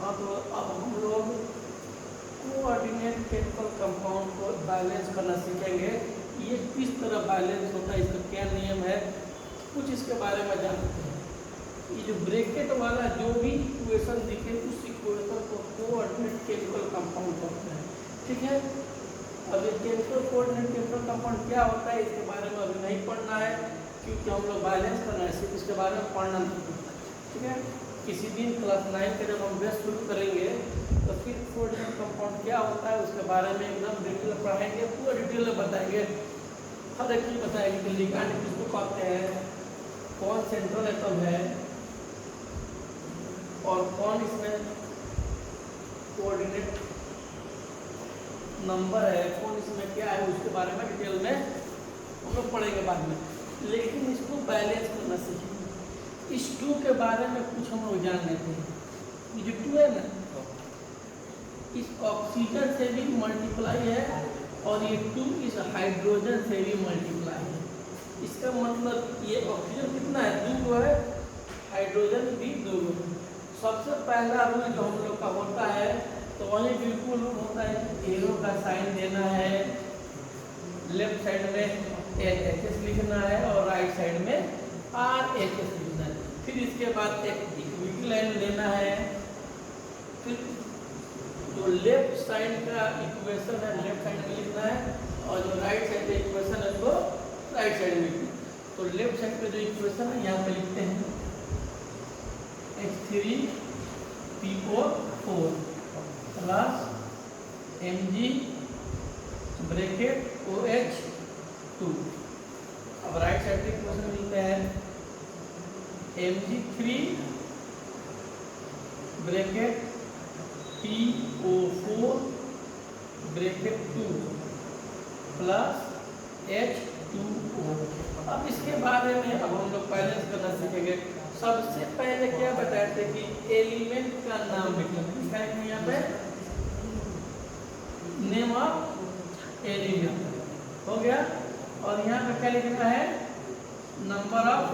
हाँ, तो अब हम लोग कोऑर्डिनेट केमिकल कंपाउंड को बैलेंस करना सीखेंगे। ये किस तरह बैलेंस होता है, इसका क्या नियम है, कुछ इसके बारे में जानते हैं। ये जो ब्रैकेट वाला जो भी इक्वेशन दिखे उस इक्वेशन को कोऑर्डिनेट केमिकल कंपाउंड कहते हैं। ठीक है, अब ये केमिकल कोऑर्डिनेट केमिकल कंपाउंड क्या होता है इसके बारे में अभी नहीं पढ़ना है, क्योंकि हम लोग बैलेंस करना है, सिर्फ इसके बारे में पढ़ना नहीं पड़ता। ठीक है, किसी दिन क्लास 9 के जब हम बेस शुरू करेंगे तो फिर कोऑर्डिनेट कंपाउंड क्या होता है उसके बारे में एकदम डिटेल पढ़ाएंगे, पूरा डिटेल में बताएंगे, हर एक चीज बताएंगे कि लिगैंड किसको कहते हैं, कौन सेंट्रल एटम है और कौन इसमें कोऑर्डिनेट नंबर है, कौन इसमें क्या है, उसके बारे में डिटेल में हम लोग पढ़ेंगे बाद में। लेकिन इसको बैलेंस करना सीखेंगे। इस 2 के बारे में कुछ हम लोग जान लेते हैं। ये जो 2 है ना, इस ऑक्सीजन से भी मल्टीप्लाई है और ये 2 इस हाइड्रोजन से भी मल्टीप्लाई है। इसका मतलब ये ऑक्सीजन कितना है, 2 है, हाइड्रोजन भी 2 है। सबसे पहला रूल जो हम लोग का होता है तो वही बिल्कुल होता है, एरो का साइन देना है, लेफ्ट साइड में LHS लिखना है और राइट साइड में RHS लिखना है। फिर इसके बाद एक इक्विटी लाइन लेना है, फिर जो लेफ्ट साइड का इक्वेशन है लेफ्ट साइड में लिखना है और जो राइट साइड का इक्वेशन है उसको राइट साइड में लिखना है। तो लेफ्ट साइड पे जो इक्वेशन है यहाँ पे लिखते हैं H3PO4 plus Mg bracket OH2। अब राइट साइड के इक्वेशन मिलते हैं Mg3 bracket PO4 bracket 2 plus H2O। अब इसके बारे में अब हम लोग बैलेंस करना सीखेंगे। सबसे पहले क्या बताए थे कि एलिमेंट का नाम लिखना है यहाँ पे, नेम ऑफ एलिमेंट हो गया, और यहाँ पे क्या लिखना है, नंबर ऑफ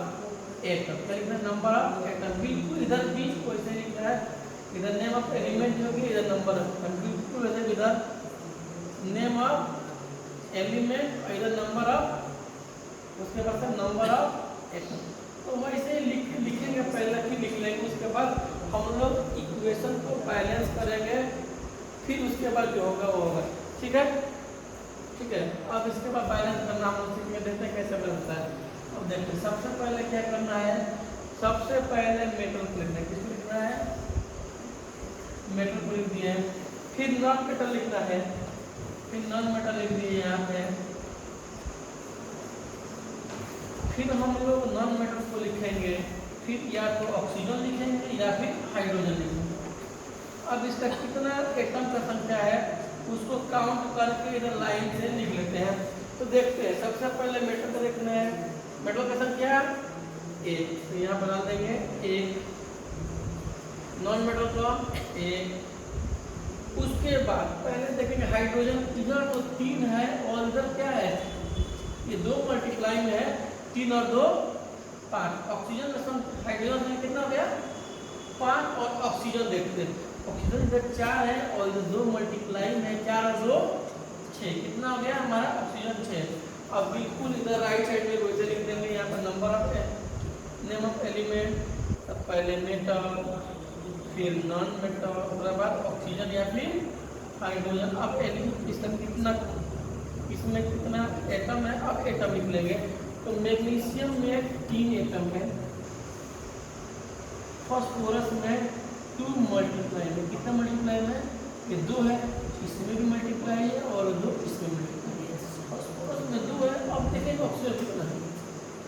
एटम। क्या लिखना है, नंबर ऑफ एटम। बिल्कुल इधर बीच को ऐसे लिखना है, इधर नेम ऑफ एलिमेंट होगी, इधर नंबर ऑफ एटम, बिल्कुल ऐसे, इधर नेम ऑफ एलिमेंट और इधर नंबर ऑफ, उसके बाद नंबर ऑफ एटम। तो वैसे लिखेंगे, पहले ही लिख लेंगे, उसके बाद हम लोग इक्वेशन को बैलेंस करेंगे, फिर उसके बाद जो होगा वो होगा। ठीक है, ठीक है। अब इसके बाद बैलेंस करना हम लोग सीख लेते हैं कैसे बनता है। अब देखते हैं, सबसे पहले क्या करना है, सबसे पहले मेटल को लिखना है। किसको लिखना है, मेटल को लिख दिए, फिर नॉन मेटल लिखना है, फिर नॉन मेटल लिख दिए यहाँ पे, फिर हम लोग नॉन मेटल को लिखेंगे, फिर या तो ऑक्सीजन लिखेंगे या फिर हाइड्रोजन लिखेंगे। अब इसका कितना एटम का संख्या है उसको काउंट करके इधर लाइन से लिख लेते हैं। तो देखते हैं, सबसे पहले मेटल का देखना है, मेटल का संख्या 1, तो यहाँ बना देंगे 1, नॉन मेटल का 1। उसके बाद पहले देखेंगे हाइड्रोजन, इधर तो 3 है और इधर क्या है, ये 2 मल्टीप्लाई में है, 3 और 2 5। ऑक्सीजन का हाइड्रोजन में कितना हो गया, 5, और ऑक्सीजन देखते हैं, ऑक्सीजन इधर 4 है और इधर 2 मल्टीप्लाई में 4 और 2 6, कितना हो गया हमारा ऑक्सीजन 6। अब बिल्कुल इधर राइट साइड में वैसे लिख देंगे, यहाँ पर number of name of element, तब पहले मेटल फिर नॉन मेटल, उसके बाद ऑक्सीजन या फिर हाइड्रोजन। अब एलिमेंट इसमें कितना एटम है, अब एटम लिख लेंगे। तो मैग्नीशियम में 3 एटम है, फास्फोरस में 2 मल्टीप्लाई में, कितना मल्टीप्लाई में, ये 2 है, इसमें भी मल्टीप्लाई है और 2 इसमें मल्टीप्लाई है, फास्फोरस में 2 है। अब देखेंगे ऑक्सीजन कितना है,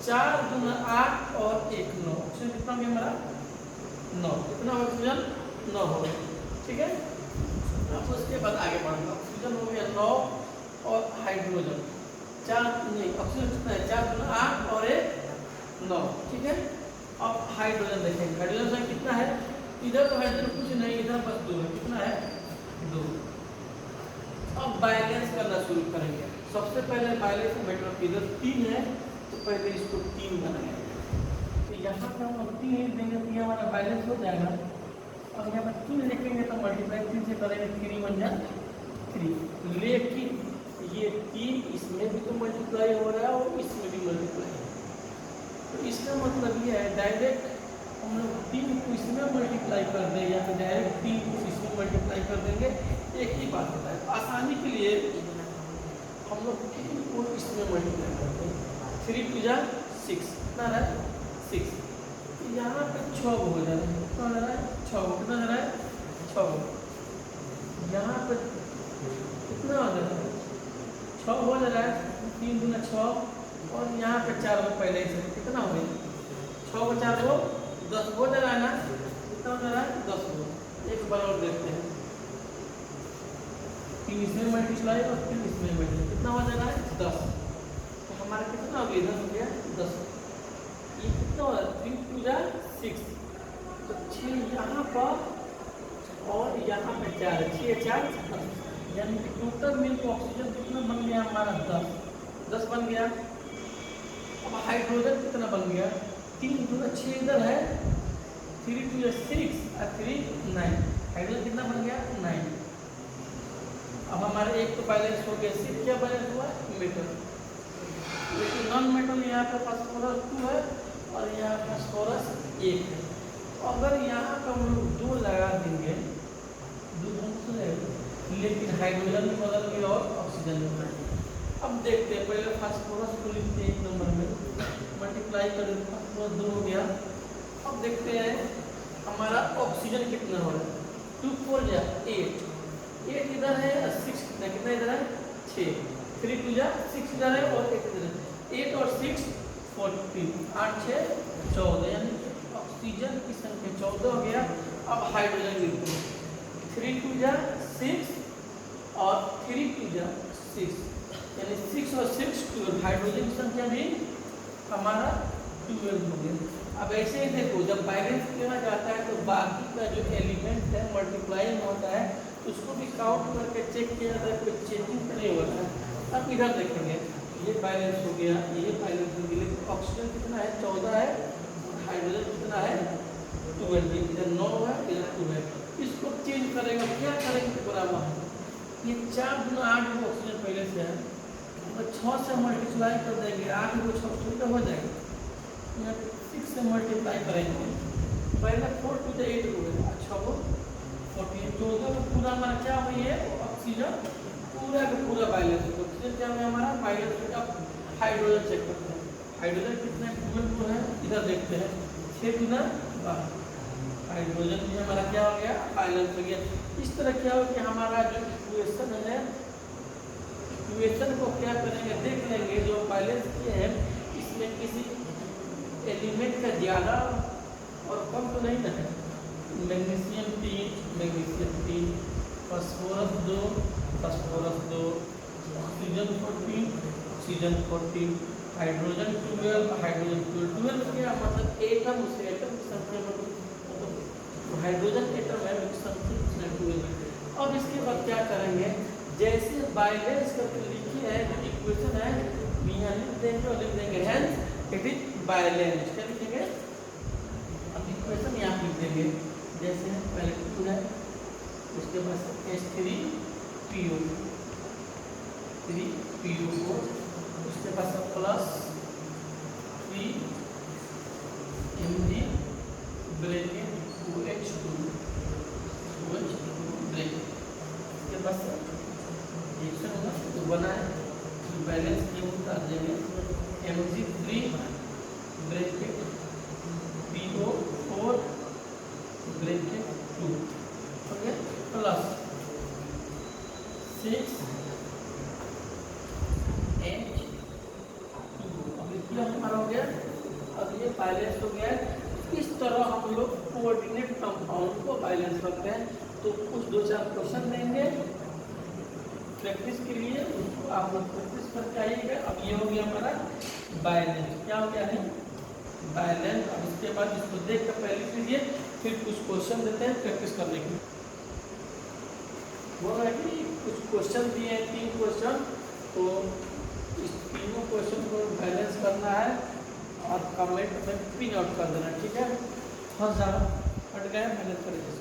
4 दूना 8 और 1 9, ऑक्सीजन कितना हो गया हमारा 9, कितना ऑक्सीजन 9 हो गया। ठीक है, अब उसके बाद आगे बढ़ना, ऑक्सीजन हो गया 9 और हाइड्रोजन 4 नहीं, ऑक्सीजन कितना है 4 दूना 8 और 1 9। ठीक है, अब हाइड्रोजन देखेंगे, हाइड्रोजन कितना है, इधर तो हाइड्रोजन कुछ नहीं, इधर बस 2 है, कितना है 2। अब बैलेंस करना शुरू करेंगे। सबसे पहले बैलेंस मेटल इधर 3 है तो पहले इसको 3 बनाएंगे, तो यहाँ पर हम 3 लिख देंगे तो ये हमारा बैलेंस हो जाएगा। अब यहाँ पर 3 लिखेंगे तो मल्टीप्लाई 3 से करेंगे, 3 1 जा 3। लेकिन ये 3 इसमें भी तो मल्टीप्लाई हो रहा है और इसमें भी मल्टीप्लाई है, तो इसका मतलब ये है डायरेक्ट हम लोग 3 को इसमें मल्टीप्लाई कर दें या फिर डायरेक्ट 3 को इसमें मल्टीप्लाई कर देंगे, एक ही बात होता है। आसानी के लिए हम लोग 3 को इसमें मल्टीप्लाई करते हैं, 3 2 जा 6, कितना रहा है 6, यहाँ पे 6 हो जा रहा है, कितना जा रहा है 6, कितना जा रहा है 6, यहाँ पे कितना हो जा रहा है 6 हो जा रहा है, 3 दूना 6 और यहाँ पे 4 को पहले ही से कितना हो गया 6 को 4 को 10 हो जा रहा है ना, कितना हो जा रहा है 10 हो। एक बार और देखते हैं, 3 इसमें मल्टीप्लाई और 3 इसमें मल्टीप्लाई, कितना हो जा रहा है 10, तो हमारा कितना हो गया इधर हो गया 10, ये कितना हो रहा है 3 2 जा 6, तो 6 यहाँ पर और यहाँ पे 4 है, 6 4 10, यानी कि टोटल मिल्क ऑक्सीजन कितना बन गया हमारा 10 बन गया। अब हाइड्रोजन कितना बन गया 3 2 6 इधर है, 3 2 6 और 3 9, हाइड्रोजन कितना बन गया 9। अब हमारे एक तो बैलेंस हो गया, सिर्फ क्या बैलेंस हुआ मेटल, लेकिन नॉन मेटल यहाँ पे फास्फोरस 2 है और यहाँ फास्फोरस 1 है। अगर यहाँ पर हम लोग 2 लगा देंगे, 2 लेकिन हाइड्रोजन भी बदल गया और ऑक्सीजन भी बदल गया। अब देखते हैं, पहले फास्फोरस को लिखते हैं 1 नंबर में, मल्टीप्लाई कर देते, फास्फोरस 2 हो गया। अब देखते हैं हमारा ऑक्सीजन कितना हो रहा है, 2 4 जा 8, 8 इधर है और 6 कितना इधर है 6, 3 2 जा 6 इधर है और 1 इधर है, 8 और 6 14, 8 6 14, यानी ऑक्सीजन की संख्या 14 हो गया। अब हाइड्रोजन लिखते हैं, 3 2 जा 6 और 3 2 जा 6, यानी 6 और 6 12, हाइड्रोजन की संख्या भी हमारा 12 हो गया। अब ऐसे ही देखो, जब बैलेंस किया जाता है तो बाकी का जो एलिमेंट है मल्टीप्लाइंग होता है, उसको भी काउंट करके चेक किया जाता है, कोई चेकिंग नहीं होता है। अब इधर देखेंगे, ये बैलेंस हो गया, ये बैलेंस हो गया, लेकिन ऑक्सीजन कितना है 14 है, हाइड्रोजन कितना है 12, इधर 9 है इधर 2 है। इसको चेंज करेंगे, क्या करेंगे बराबर है, ये 4 गुना 8 को ऑक्सीजन पहले से है, तो 6 से मल्टीप्लाई कर देंगे, 8 को 6 तो हो जाएगा, 6 से मल्टीप्लाई करेंगे, पहले 4 2 8 हो गया, 6 को 14, 14 को पूरा हमारा क्या हुई है ऑक्सीजन पूरा का पूरा बैलेंस, ऑक्सीजन क्या है हमारा बैलेंस। अब हाइड्रोजन चेक करते हैं, हाइड्रोजन कितने 12 है, इधर देखते हैं 6 गुना 12, हाइड्रोजन भी हमारा क्या हो गया बैलेंस हो गया। इस तरह क्या हो कि हमारा जो इक्वेशन है, इक्वेशन को क्या करेंगे देख लेंगे, जो बैलेंस किए हैं इसमें किसी एलिमेंट का ज़्यादा और कम तो नहीं ना है, मैग्नीशियम 3, फास्फोरस 2, ऑक्सीजन 14, हाइड्रोजन 12 क्या मतलब एटम, उस एटम की संख्या मतलब हाइड्रोजन एटम है संख्या 12। अब इसके बाद क्या करेंगे, जैसे बैलेंस करके लिखी है जो इक्वेशन है यहाँ लिख देंगे और लिख देंगे हेंस इट इज बैलेंस, क्या लिखेंगे, अब इक्वेशन यहाँ लिख देंगे, जैसे पहले 2 है, उसके बाद H3PO, 3PO4, उसके बाद plus 3Mg bracket OH2 bracket, इसके बाद रिएक्शन होगा तो बना है तो बैलेंस क्यों उतार देंगे, Mg3 bracket PO4 bracket 2 okay plus 6H2, अब ये हमारा हो गया। अब ये बैलेंस हो गया। इस तरह हम लोग कोऑर्डिनेट कंपाउंड को बैलेंस करते हैं। तो कुछ 2-4 क्वेश्चन देंगे प्रैक्टिस के लिए, उसको आप लोग प्रैक्टिस करके आइएगा। अब ये हो गया हमारा बैलेंस, क्या हो गया है बैलेंस। अब इसके बाद इसको देख कर पहले लीजिए, फिर कुछ क्वेश्चन देते हैं प्रैक्टिस करने के लिए। वो है कि कुछ क्वेश्चन दिए हैं 3 क्वेश्चन, तो इस तीनों क्वेश्चन को बैलेंस करना है और कमेंट में पिन आउट कर देना, ठीक है। फंस जा हट गया बैलेंस करेंगे।